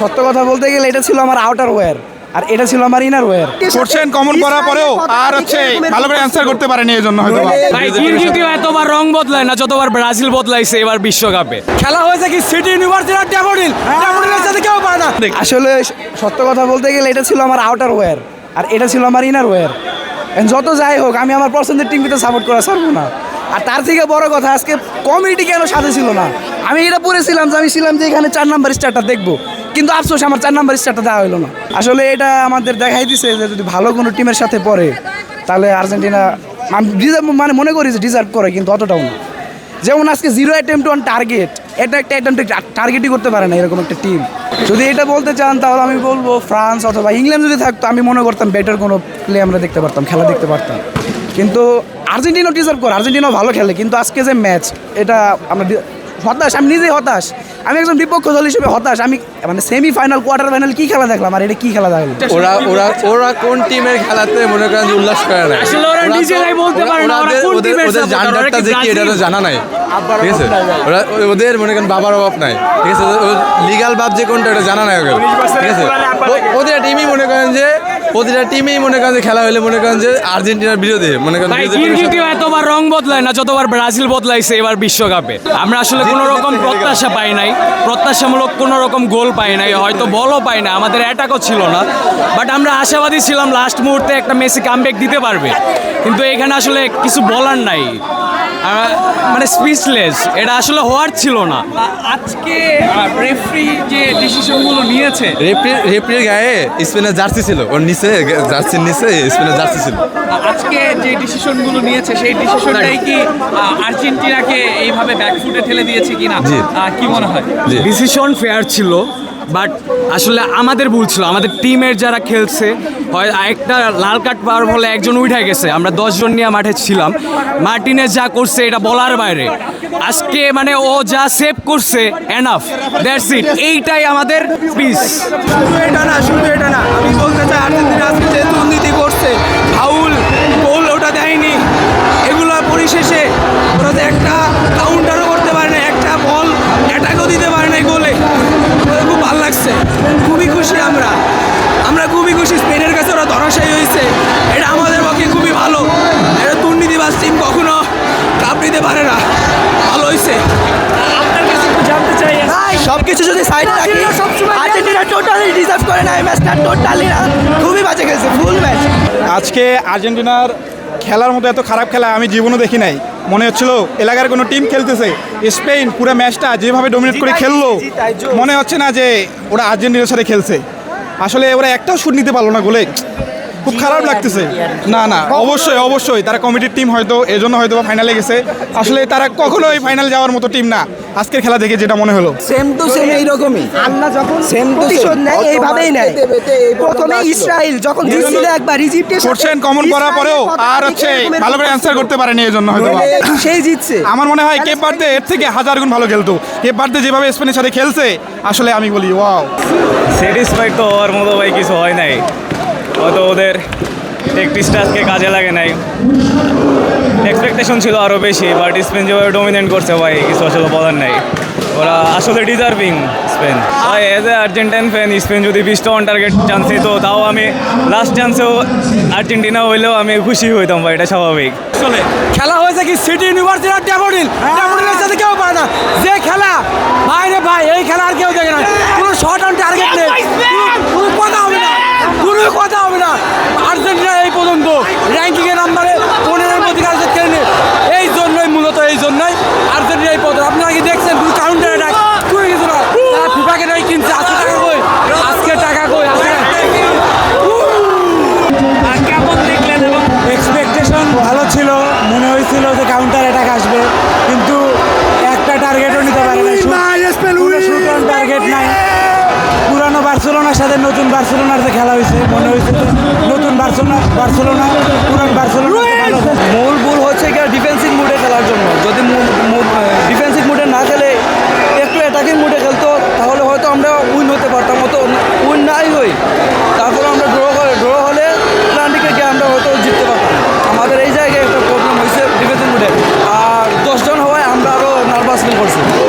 সত্য কথা বলতে গেলে এটা ছিল আমার আউটার ওয়্যার আর এটা ছিল আমার ইনার ওয়্যার। কোশ্চেন কমন করার পরেও আর ভালো করে অ্যানসার করতে পারেনি এজন্য হয়তো ভাই কিরগিজও এতবার রং বদলায় না যতবার ব্রাজিল বদলাইছে এবার বিশ্বকাপে। খেলা হয়েছে কি সিটি ইউনিভার্সিটি আর ড্যাফোডিলের সাথে কেউ পারে না। আসলে সত্য কথা বলতে গেলে এটা ছিল আমার আউটার ওয়্যার আর এটা ছিল আমার ইনার ওয়্যার। যত যাই হোক আমি আমার পছন্দের টিমকে সাপোর্ট করা ছাড়বো না। আর তার থেকে বড় কথা আজকে কমিটি কেন সাথে ছিল না। আমি এটা পড়েছিলাম যে যে এখানে 4 নাম্বার স্টারটা দেখবো, কিন্তু আফসোস আমার 4 নাম্বার স্টারটা দেওয়া হলো না। আসলে এটা আমাদের দেখাই দিছে যে যদি ভালো কোনো টিমের সাথে পড়ে তাহলে আর্জেন্টিনা মানে মনে করি যে ডিজার্ভ করে, কিন্তু অতটাও না। যেমন আজকে 0 অ্যাটেম্প্ট অন টার্গেট, এটা একটা অ্যাটেম্প্ট টার্গেটই করতে পারে না এরকম একটা টিম। যদি এটা বলতে চান তাহলে আমি বলবো ফ্রান্স অথবা ইংল্যান্ড যদি থাকতো আমি মনে করতাম বেটার কোনো প্লে আমরা দেখতে পারতাম, খেলা দেখতে পারতাম। কিন্তু আর্জেন্টিনাও ডিজার্ভ করে, আর্জেন্টিনাও ভালো খেলে, কিন্তু আজকে যে ম্যাচ এটা আমরা হতাশ, আমি নিজেই হতাশ। আমি একজন বিপক্ষ দল হিসেবে হতাশ। আমি মানে সেমিফাইনাল কোয়ার্টার ফাইনাল কি খেলা দেখলাম আর এটা কি খেলা দেখলাম। ওরা কোন টিমের খেলাতে মনে করেন যে উল্লাস করে না, আসলে ওরা নিজেরাই বলতে পারে না ওরা কোন টিমের ওদের জান্ডারটা যে কি এটা তো জানা নাই, ঠিক আছে। ওরা ওদের মনে করেন বাবার অভাব নাই, ঠিক আছে। লিগ্যাল বাপ যে কোনটা এটা জানা নাই ওদের, ঠিক আছে। প্রতিটা টিমই মনে করেন যে খেলা হলে মনে করেন যে আর্জেন্টিনার বিরোধী মনে করেন। ভাই কিরগিজও এতবার রং বদলায় না যতবার ব্রাজিল বদলাইছে এবার বিশ্বকাপে। আমরা আসলে কোনো রকম প্রত্যাশা পাই নাই, প্রত্যাশামূলক কোনো রকম গোল পাই নাই, হয়তো বলও পাই না, আমাদের অ্যাটাকও ছিল না। বাট আমরা আশাবাদী ছিলাম লাস্ট মুহূর্তে একটা মেসি কামব্যাক দিতে পারবে, কিন্তু এখানে আসলে কিছু বলার নাই, মানে স্পিচলেস। এটা আসলে হওয়ার ছিল না। আজকে রেফারি যে ডিসিশনগুলো নিয়েছে, রেফারির গায়ে স্পেনের জার্সি ছিল, ওর নিচে জার্সির নিচে স্পেনের জার্সি ছিল। আজকে যে ডিসিশনগুলো নিয়েছে সেই ডিসিশনটাই কি আর্জেন্টিনাকে এইভাবে ব্যাকফুটে ঠেলে দিয়েছে কিনা, কি মনে হয়? ডিসিশন ফেয়ার ছিল, বাট আসলে আমাদের ভুল ছিল। আমাদের টিমের যারা খেলছে হয় একটা লাল কার্ড পাওয়ার ফলে একজন উঠে গেছে, আমরা 10 জন নিয়ে মাঠে ছিলাম। মার্টিনেজ যা করছে এটা বলার বাইরে। আজকে মানে ও যা সেভ করছে এনাফ, দ্যাটস ইট, এইটাই আমাদের পিস। শুধু এটা না, আমি বলতে চাই আর্জেন্টিনা আজকে যে দুর্নীতি করছে, ফাউল গোল ওটা দেয়নি, এগুলো পরিশেষে ওরা যে একটা কাউন্টারও করতে পারে না, একটা বল অ্যাটাকও দিতে পারে না গোলে। খুব ভালো লাগছে, খুবই খুশি আমরা খুবই খুশি। স্পেনের কাছে ওরা ধরাশায়ী হয়েছে, এটা আমাদের পক্ষে খুবই ভালো। এটা দুর্নীতিবাজ টিম কখনো কাপ নিতে পারে না, ভালো হয়েছে। আপনার কাছে একটু জানতে চাই, সবকিছু যদি সাইডে রাখি, আর্জেন্টিনা টোটালি ডিজার্ভ করে না এই ম্যাচটা, টোটালি না, খুবই বাজে খেলছে ফুল ম্যাচ। আজকে আর্জেন্টিনার খেলার মতো এত খারাপ খেলা আমি জীবনও দেখি নাই। মনে হচ্ছিল এলাকার কোনো টিম খেলতেছে, স্পেন পুরো ম্যাচটা যেভাবে ডমিনেট করে খেললো মনে হচ্ছে না যে ওরা আর্জেন্টিনার সাথে খেলছে। আসলে ওরা একটাও শুট নিতে পারলো না গোলে, খুব খারাপ লাগতেছে। না অবশ্যই তারা কমিটির টিম হয়তো এজন্য হয়তো ফাইনালে গেছে। আসলে তারা কখনোই ফাইনাল যাওয়ার মতো টিম না আজকের খেলা দেখে যেটা মনে হলো। সেম টু সেম এইরকমই আল্লাহ যখন সেম প্রতিশোধ নেয় এইভাবেই নেয়। প্রথমে ইসরায়েল যখন জিতছিল একবার ইজিপ্টের সাথে, কোশ্চেন কমন করার পরেও আর ভালো করে অ্যানসার করতে পারেনি এজন্য হয়তো সেই জিতছে। আমার মনে হয় কেপ বার্দে এর থেকে 1000 গুণ ভালো খেলতো। কেপ বার্দে যেভাবে স্পেনের সাথে খেলছে আসলে আমি বলি ওয়াও। স্যাটিসফাইড তো হওয়ার মতো ভাই কিছু হয় নাই, হয়তো ওদের প্র্যাকটিসটা আজকে কাজে লাগে নাই। এক্সপেকটেশন ছিল আরও বেশি, বাট স্পেন যেভাবে ডমিনেট করছে ভাই কিছু আসলে বলার নাই। ওরা আসলে ডিজার্ভিং স্পেন। ভাই as a Argentine fan, Spain যদি 20টা অন টার্গেট চান্স নিত তাও আমি লাস্ট চান্সেও আর্জেন্টিনা হইলেও আমি খুশি হইতাম ভাই, এটা স্বাভাবিক। আসলে খেলা হয়েছে কি সিটি ইউনিভার্সিটি আর ড্যাফোডিলের সাথে কেউ পারে না। যে খেলা ভাই রে ভাই, এই খেলা আর কেউ দেখে না। কোনো শর্ট অন টার্গেট নেই, কোনো কথা হবে না। আর্জেন্টিনা এই পর্যন্ত র্যাঙ্কিংয়ের নাম্বারে 15-এর মধ্যে কাজ খেলেনি। এই জন্যই আর্জেন্টিনা এই পর্যন্ত। আপনারা কি দেখছেন দুই কাউন্টার অ্যাটাক করে গেছিল, তারা ফিফাকে নয় কিনছে। আজকে টাকা কই কেমন দেখলেন? এবং এক্সপেকটেশন ভালো ছিল, মনে হয়েছিল যে কাউন্টার অ্যাটাক আসবে, কিন্তু একটা টার্গেটও নিতে পারে না, শুট অন টার্গেট নাই। পুরানো বার্সেলোনার সাথে নতুন বার্সেলোনার যে খেলা হয়েছে, মনে হয়েছে যে নতুন বার্সেলোনা পুরান বার্সেলোনা। মূল ভুল হচ্ছে কি ডিফেন্সিভ মুডে খেলার জন্য। যদি ডিফেন্সিভ মুডে না খেলে